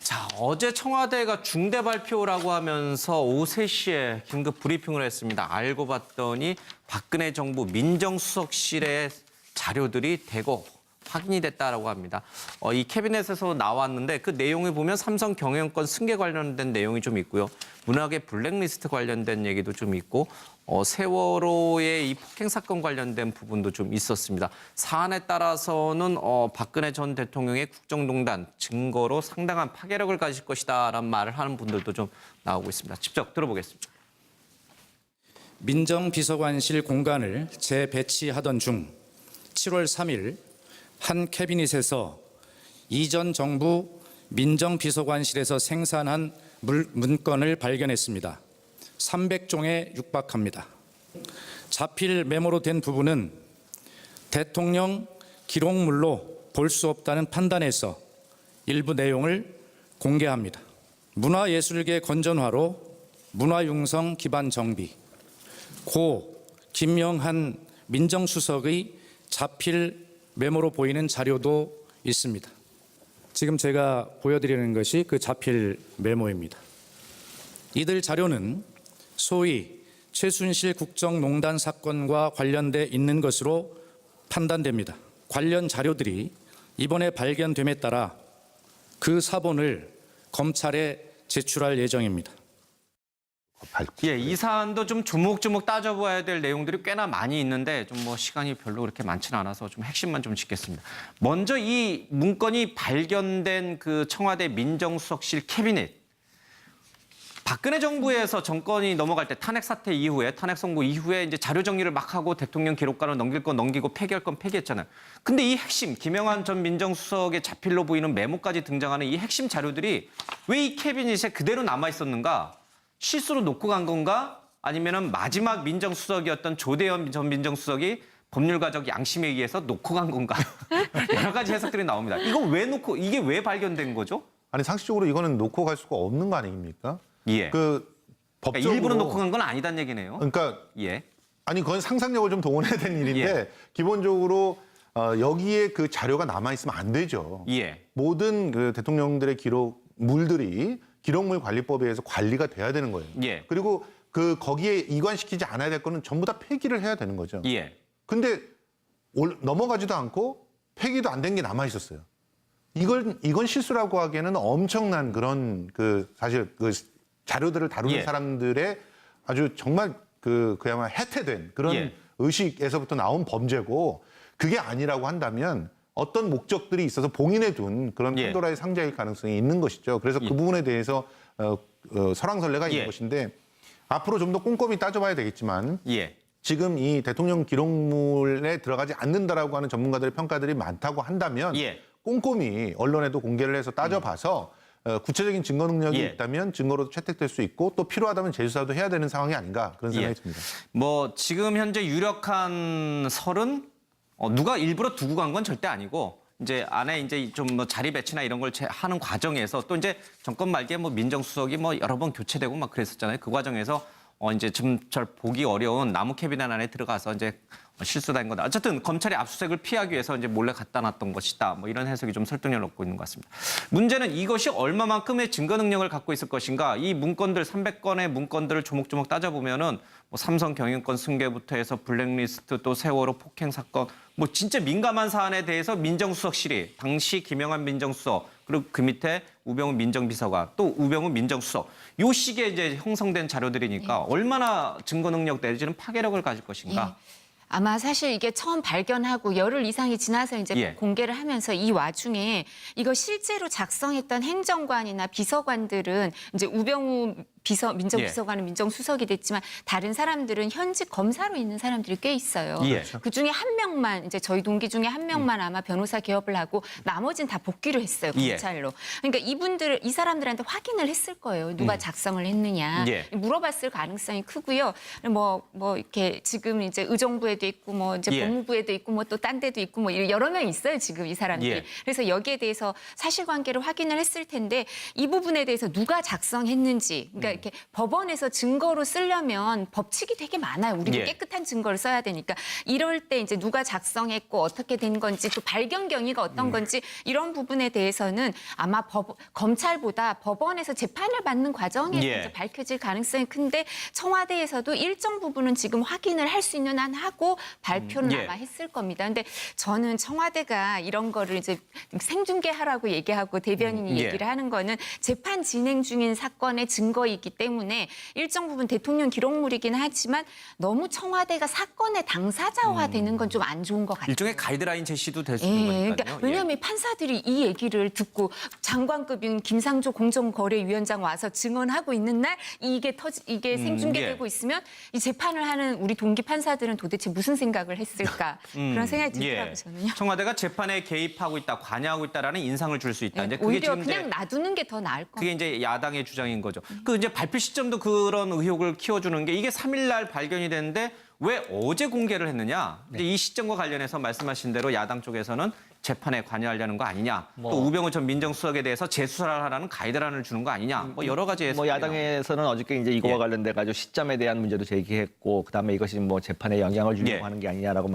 자, 어제 청와대가 중대 발표라고 하면서 오후 3시에 긴급 브리핑을 했습니다. 알고 봤더니 박근혜 정부 민정수석실의 자료들이 대거 확인이 됐다라고 합니다. 이 캐비넷에서 나왔는데 그 내용을 보면 삼성 경영권 승계 관련된 내용이 좀 있고요. 문학의 블랙리스트 관련된 얘기도 좀 있고 세월호의 이 폭행 사건 관련된 부분도 좀 있었습니다. 사안에 따라서는 박근혜 전 대통령의 국정농단 증거로 상당한 파괴력을 가질 것이다라는 말을 하는 분들도 좀 나오고 있습니다. 직접 들어보겠습니다. 민정비서관실 공간을 재배치하던 중 7월 3일 한 캐비닛에서 이전 정부 민정비서관실에서 생산한 문건을 발견했습니다. 300종에 육박합니다. 자필 메모로 된 부분은 대통령 기록물로 볼 수 없다는 판단에서 일부 내용을 공개합니다. 문화예술계 건전화로 문화융성 기반 정비, 고 김영한 민정수석의 자필 메모로 보이는 자료도 있습니다. 지금 제가 보여드리는 것이 그 자필 메모입니다. 이들 자료는 소위 최순실 국정농단 사건과 관련돼 있는 것으로 판단됩니다. 관련 자료들이 이번에 발견됨에 따라 그 사본을 검찰에 제출할 예정입니다. 예, 이 사안도 좀 조목조목 따져봐야 될 내용들이 꽤나 많이 있는데 좀 시간이 별로 그렇게 많지는 않아서 좀 핵심만 좀 짚겠습니다. 먼저 이 문건이 발견된 그 청와대 민정수석실 캐비넷. 박근혜 정부에서 정권이 넘어갈 때 탄핵 사태 이후에 탄핵 선고 이후에 이제 자료 정리를 막 하고 대통령 기록관을 넘길 건 넘기고 폐기할 건 폐기했잖아요. 근데 이 핵심 김영한 전 민정수석의 자필로 보이는 메모까지 등장하는 이 핵심 자료들이 왜 이 캐비닛에 그대로 남아 있었는가? 실수로 놓고 간 건가? 아니면은 마지막 민정수석이었던 조대현 전 민정수석이 법률가적 양심에 의해서 놓고 간 건가? 여러 가지 해석들이 나옵니다. 이거 왜 놓고 이게 왜 발견된 거죠? 아니 상식적으로 이거는 놓고 갈 수가 없는 거 아닙니까? 예. 그 법적으로 그러니까 일부러 놓고 간 건 아니다는 얘기네요. 그러니까 예. 아니 그건 상상력을 좀 동원해야 되는 일인데 예. 기본적으로 여기에 그 자료가 남아 있으면 안 되죠. 예. 모든 그 대통령들의 기록물들이 기록물 관리법에 의해서 관리가 돼야 되는 거예요. 예. 그리고 그 거기에 이관시키지 않아야 될 거는 전부 다 폐기를 해야 되는 거죠. 예. 근데 넘어가지도 않고 폐기도 안 된 게 남아 있었어요. 이건 실수라고 하기에는 엄청난 그런 사실 그 자료들을 다루는 예. 사람들의 아주 정말 그야말로 해태된 그런 예. 의식에서부터 나온 범죄고 그게 아니라고 한다면 어떤 목적들이 있어서 봉인해 둔 그런 예. 판도라의 상자일 가능성이 있는 것이죠. 그래서 예. 그 부분에 대해서 설왕설래가 있는 예. 것인데 앞으로 좀 더 꼼꼼히 따져봐야 되겠지만 예. 지금 이 대통령 기록물에 들어가지 않는다라고 하는 전문가들의 평가들이 많다고 한다면 예. 꼼꼼히 언론에도 공개를 해서 따져봐서 구체적인 증거 능력이 예. 있다면 증거로도 채택될 수 있고 또 필요하다면 재수사도 해야 되는 상황이 아닌가 그런 생각이 예. 듭니다. 지금 현재 유력한 설은 누가 일부러 두고 간 건 절대 아니고 이제 안에 이제 좀 자리 배치나 이런 걸 하는 과정에서 또 이제 정권 말기에 민정수석이 여러 번 교체되고 막 그랬었잖아요. 그 과정에서 이제 좀 잘 보기 어려운 나무 캐비넷 안에 들어가서 이제 실수된 거다. 어쨌든 검찰이 압수수색을 피하기 위해서 이제 몰래 갖다 놨던 것이다. 이런 해석이 좀 설득력을 얻고 있는 것 같습니다. 문제는 이것이 얼마만큼의 증거 능력을 갖고 있을 것인가. 이 문건들 300건의 문건들을 조목조목 따져보면은 삼성 경영권 승계부터 해서 블랙리스트 또 세월호 폭행 사건 진짜 민감한 사안에 대해서 민정수석실이 당시 김영한 민정수석 그리고 그 밑에 우병우 민정비서관 또 우병우 민정수석 요 시기에 이제 형성된 자료들이니까 얼마나 증거 능력 내지는 파괴력을 가질 것인가. 아마 사실 이게 처음 발견하고 열흘 이상이 지나서 이제 예. 공개를 하면서 이 와중에 이거 실제로 작성했던 행정관이나 비서관들은 이제 우병우 민정비서관은 민정수석이 됐지만 다른 사람들은 현직 검사로 있는 사람들이 꽤 있어요. 예. 그 중에 한 명만 이제 저희 동기 중에 한 명만 아마 변호사 개업을 하고 나머지는 다 복귀를 했어요 예. 검찰로. 그러니까 이 사람들한테 확인을 했을 거예요. 누가 작성을 했느냐 예. 물어봤을 가능성이 크고요. 이렇게 지금 이제 의정부에도 있고 이제 예. 법무부에도 있고 또 딴 데도 있고 여러 명 있어요 지금 이 사람들이. 예. 그래서 여기에 대해서 사실관계를 확인을 했을 텐데 이 부분에 대해서 누가 작성했는지 그러니까 이렇게 법원에서 증거로 쓰려면 법칙이 되게 많아요. 우리도 예. 깨끗한 증거를 써야 되니까 이럴 때 이제 누가 작성했고 어떻게 된 건지 또 발견 경위가 어떤 건지 이런 부분에 대해서는 아마 검찰보다 법원에서 재판을 받는 과정에서 예. 이제 밝혀질 가능성이 큰데 청와대에서도 일정 부분은 지금 확인을 할 수 있는 한 하고 발표는 예. 아마 했을 겁니다. 근데 저는 청와대가 이런 거를 이제 생중계하라고 얘기하고 대변인이 예. 얘기를 하는 거는 재판 진행 중인 사건의 증거이기 때문에 일정 부분 대통령 기록물이긴 하지만 너무 청와대가 사건의 당사자화되는 건 좀 안 좋은 것 같아요. 일종의 가이드라인 제시도 될 수 예, 있는 거니까요. 그러니까 왜냐하면 판사들이 이 얘기를 듣고 장관급인 김상조 공정거래위원장 와서 증언하고 있는 날 이게 생중계되고 예. 있으면 이 재판을 하는 우리 동기 판사들은 도대체 무슨 생각을 했을까 그런 생각이 들더라고요. 저는요. 청와대가 재판에 개입하고 있다, 관여하고 있다라는 인상을 줄 수 있다. 이제 그게 오히려 지금 그냥 이제 놔두는 게 더 나을 것 그게 이제 야당의 주장인 거죠. 그 이제 발표 시점도 그런 의혹을 키워주는 게 이게 3일 날 발견이 됐는데 왜 어제 공개를 했느냐? 이제 이 시점과 관련해서 말씀하신 대로 야당 쪽에서는 재판에 관여하려는 거 아니냐? 또 우병우 전 민정수석에 대해서 재수사를 하라는 가이드라인을 주는 거 아니냐? 뭐 여러 가지 뭐 야당에서는 어저께 이제 이거와 예. 관련돼 가지고 시점에 대한 문제도 제기했고 그다음에 이것이 뭐 재판에 영향을 주려고 예. 하는 게 아니냐라고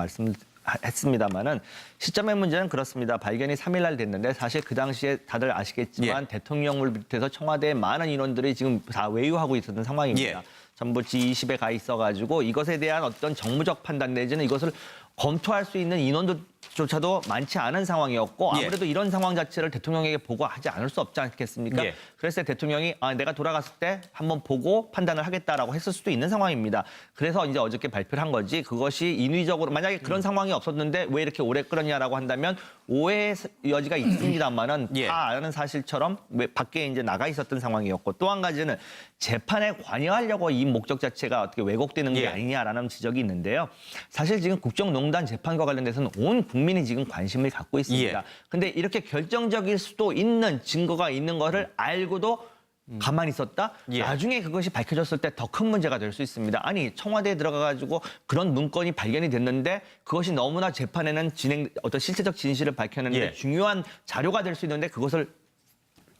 말씀했습니다만은 시점의 문제는 그렇습니다. 발견이 3일 날 됐는데 사실 그 당시에 다들 아시겠지만 예. 대통령을 비롯해서 청와대의 많은 인원들이 지금 다 외유하고 있었던 상황입니다. 예. 전부 G20에 가 있어가지고 이것에 대한 어떤 정무적 판단 내지는 이것을 검토할 수 있는 인원조차도 많지 않은 상황이었고 예. 아무래도 이런 상황 자체를 대통령에게 보고하지 않을 수 없지 않겠습니까? 예. 그래서 대통령이 내가 돌아갔을 때 한번 보고 판단을 하겠다라고 했을 수도 있는 상황입니다. 그래서 이제 어저께 발표를 한 거지 그것이 인위적으로 만약에 그런 상황이 없었는데 왜 이렇게 오래 끌었냐라고 한다면 오해의 여지가 있습니다만은 예. 다 아는 사실처럼 왜 밖에 이제 나가 있었던 상황이었고 또 한 가지는 재판에 관여하려고 이 목적 자체가 어떻게 왜곡되는 게 예. 아니냐라는 지적이 있는데요. 사실 지금 국정농단 재판과 관련돼서는 온 국민이 지금 관심을 갖고 있습니다. 예. 근데 이렇게 결정적일 수도 있는 증거가 있는 거를 알고도 가만히 있었다? 예. 나중에 그것이 밝혀졌을 때 더 큰 문제가 될 수 있습니다. 아니 청와대에 들어가가지고 그런 문건이 발견이 됐는데 그것이 너무나 재판에는 어떤 실체적 진실을 밝혀내는데 예. 중요한 자료가 될 수 있는데 그것을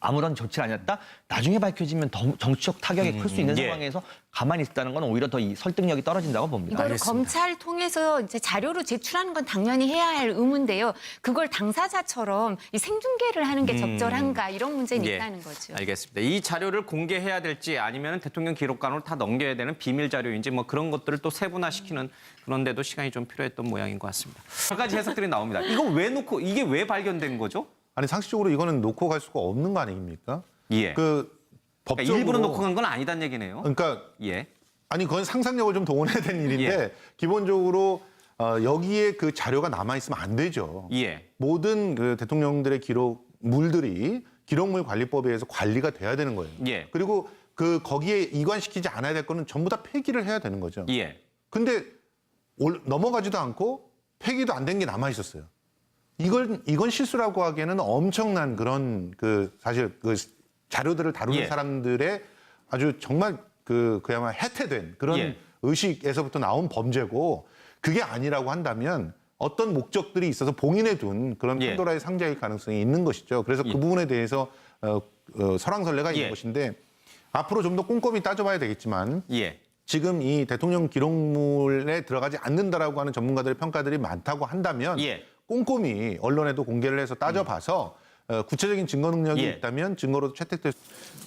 아무런 조치를 안 했다? 나중에 밝혀지면 더 정치적 타격이 클 수 있는 예. 상황에서 가만히 있다는 건 오히려 더 이 설득력이 떨어진다고 봅니다. 이걸 검찰 통해서 이제 자료로 제출하는 건 당연히 해야 할 의무인데요. 그걸 당사자처럼 이 생중계를 하는 게 적절한가 이런 문제는 예. 있다는 거죠. 알겠습니다. 이 자료를 공개해야 될지 아니면 대통령 기록관으로 다 넘겨야 되는 비밀 자료인지 뭐 그런 것들을 또 세분화시키는 그런데도 시간이 좀 필요했던 모양인 것 같습니다. 여러 가지 해석들이 나옵니다. 이거 왜 놓고 이게 왜 발견된 거죠? 아니 상식적으로 이거는 놓고 갈 수가 없는 거 아닙니까? 예. 그 그러니까 법적으로 일부러 놓고 간 건 아니다는 얘기네요. 그러니까 예. 아니 그건 상상력을 좀 동원해야 되는 일인데 예. 기본적으로 여기에 그 자료가 남아 있으면 안 되죠. 예. 모든 그 대통령들의 기록물들이 기록물 관리법에 의해서 관리가 돼야 되는 거예요. 예. 그리고 그 거기에 이관시키지 않아야 될 거는 전부 다 폐기를 해야 되는 거죠. 예. 근데 넘어가지도 않고 폐기도 안 된 게 남아 있었어요. 이건 실수라고 하기에는 엄청난 그런 그 사실 그 자료들을 다루는 예. 사람들의 아주 정말 그야말로 해태된 그런 예. 의식에서부터 나온 범죄고 그게 아니라고 한다면 어떤 목적들이 있어서 봉인해 둔 그런 예. 판도라의 상자일 가능성이 있는 것이죠. 그래서 그 부분에 대해서 설왕설래가 있는 예. 것인데 앞으로 좀 더 꼼꼼히 따져봐야 되겠지만 예. 지금 이 대통령 기록물에 들어가지 않는다라고 하는 전문가들의 평가들이 많다고 한다면 예. 꼼꼼히 언론에도 공개를 해서 따져봐서 구체적인 증거 능력이 예. 있다면 증거로 채택될 수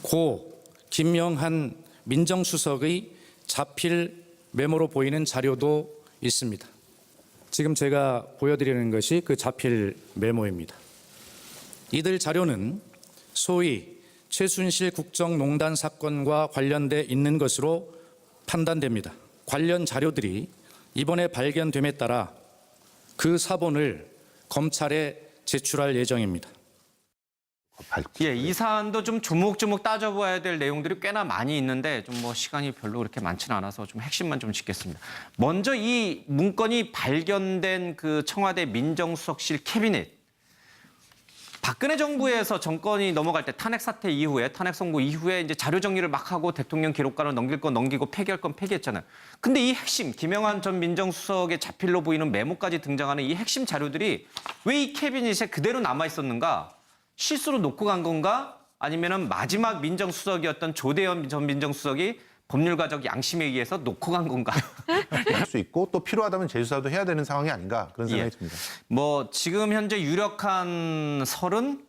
고 김영한 민정수석의 자필 메모로 보이는 자료도 있습니다. 지금 제가 보여드리는 것이 그 자필 메모입니다. 이들 자료는 소위 최순실 국정농단 사건과 관련돼 있는 것으로 판단됩니다. 관련 자료들이 이번에 발견됨에 따라 그 사본을 검찰에 제출할 예정입니다. 예, 이 사안도 좀 조목조목 따져봐야 될 내용들이 꽤나 많이 있는데 좀 뭐 시간이 별로 그렇게 많지는 않아서 좀 핵심만 좀 짚겠습니다. 먼저 이 문건이 발견된 그 청와대 민정수석실 캐비닛. 박근혜 정부에서 정권이 넘어갈 때 탄핵 사태 이후에 탄핵 선고 이후에 이제 자료 정리를 막 하고 대통령 기록관을 넘길 건 넘기고 폐기할 건 폐기했잖아요. 근데 이 핵심 김영한 전 민정수석의 자필로 보이는 메모까지 등장하는 이 핵심 자료들이 왜 이 캐비닛에 그대로 남아 있었는가? 실수로 놓고 간 건가? 아니면은 마지막 민정수석이었던 조대현 전 민정수석이 법률가적 양심에 의해서 놓고 간 건가? 할 수 있고 또 필요하다면 재수사도 해야 되는 상황이 아닌가 그런 생각이 예. 듭니다. 뭐 지금 현재 유력한 설은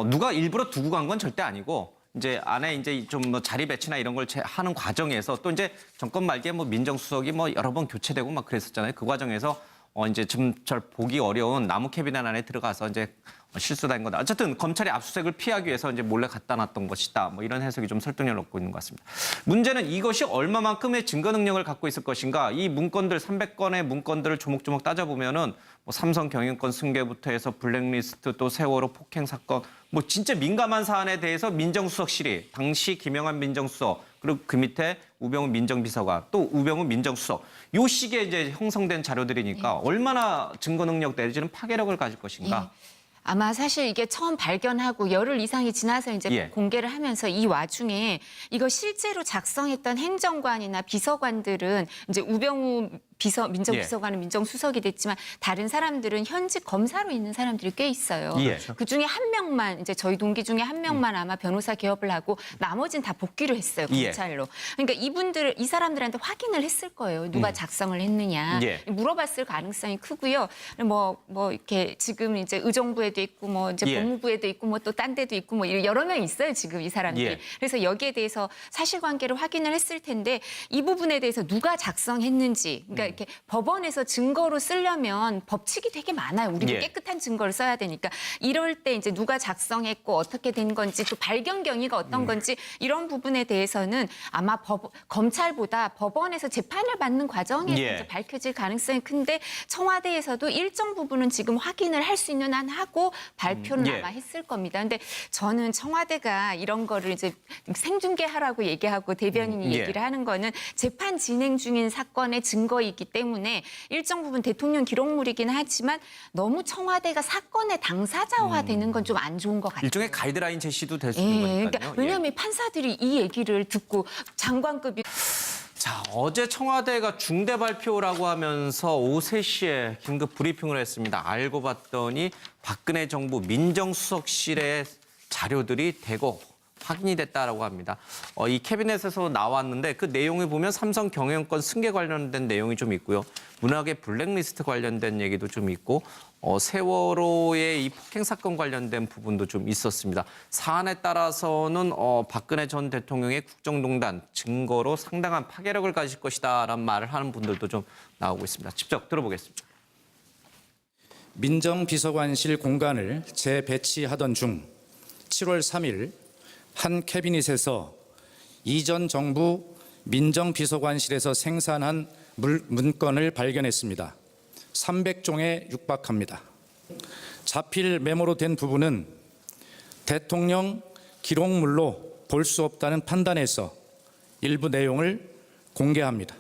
누가 일부러 두고 간 건 절대 아니고 이제 안에 이제 좀 뭐 자리 배치나 이런 걸 하는 과정에서 또 이제 정권 말기에 뭐 민정수석이 뭐 여러 번 교체되고 막 그랬었잖아요. 그 과정에서 이제 좀 잘 보기 어려운 나무 캐비넷 안에 들어가서 이제 실수다 한 거다. 어쨌든 검찰이 압수수색을 피하기 위해서 이제 몰래 갖다 놨던 것이다. 뭐 이런 해석이 좀 설득력을 얻고 있는 것 같습니다. 문제는 이것이 얼마만큼의 증거 능력을 갖고 있을 것인가. 이 문건들 300건의 문건들을 조목조목 따져보면은 뭐 삼성 경영권 승계부터 해서 블랙리스트 또 세월호 폭행 사건 뭐 진짜 민감한 사안에 대해서 민정수석실이 당시 김영환 민정수석 그리고 그 밑에 우병우 민정비서관 또 우병우 민정수석 요 시기에 이제 형성된 자료들이니까 얼마나 증거 능력 내지는 파괴력을 가질 것인가. 아마 사실 이게 처음 발견하고 열흘 이상이 지나서 이제 예. 공개를 하면서 이 와중에 이거 실제로 작성했던 행정관이나 비서관들은 이제 우병우 민정비서관은 민정수석이 됐지만 다른 사람들은 현직 검사로 있는 사람들이 꽤 있어요. 예. 그 중에 한 명만 이제 저희 동기 중에 한 명만 아마 변호사 개업을 하고 나머지는 다 복귀를 했어요. 예. 검찰로. 그러니까 이 사람들한테 확인을 했을 거예요. 누가 작성을 했느냐. 예. 물어봤을 가능성이 크고요. 뭐 이렇게 지금 이제 의정부에도 있고 뭐 이제 예. 법무부에도 있고 뭐 또 딴 데도 있고 뭐 여러 명 있어요. 지금 이 사람들이. 예. 그래서 여기에 대해서 사실관계를 확인을 했을 텐데 이 부분에 대해서 누가 작성했는지 그러니까 이렇게 법원에서 증거로 쓰려면 법칙이 되게 많아요. 우리도 예. 깨끗한 증거를 써야 되니까 이럴 때 이제 누가 작성했고 어떻게 된 건지 또 발견 경위가 어떤 건지 이런 부분에 대해서는 아마 검찰보다 법원에서 재판을 받는 과정에서 예. 이제 밝혀질 가능성이 큰데 청와대에서도 일정 부분은 지금 확인을 할 수 있는 한 하고 발표는 예. 아마 했을 겁니다. 근데 저는 청와대가 이런 거를 이제 생중계하라고 얘기하고 대변인이 예. 얘기를 하는 거는 재판 진행 중인 사건의 증거이기 때문에 일정 부분 대통령 기록물이긴 하지만 너무 청와대가 사건의 당사자화되는 건 좀 안 좋은 것 같아요. 일종의 가이드라인 제시도 될 수 있는 거니까요. 그러니까 왜냐하면 판사들이 이 얘기를 듣고 장관급이 자, 어제 청와대가 중대 발표라고 하면서 오후 3시에 긴급 브리핑을 했습니다. 알고 봤더니 박근혜 정부 민정수석실의 자료들이 대거 확인이 됐다라고 합니다. 이 캐비넷에서 나왔는데 그 내용을 보면 삼성 경영권 승계 관련된 내용이 좀 있고요. 문학의 블랙리스트 관련된 얘기도 좀 있고 세월호의 이 폭행 사건 관련된 부분도 좀 있었습니다. 사안에 따라서는 박근혜 전 대통령의 국정농단 증거로 상당한 파괴력을 가질 것이다라는 말을 하는 분들도 좀 나오고 있습니다. 직접 들어보겠습니다. 민정비서관실 공간을 재배치하던 중 7월 3일 한 캐비닛에서 이전 정부 민정비서관실에서 생산한 문건을 발견했습니다. 300종에 육박합니다. 자필 메모로 된 부분은 대통령 기록물로 볼 수 없다는 판단에서 일부 내용을 공개합니다.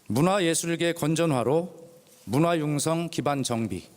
문화예술계 건전화로 문화융성 기반 정비,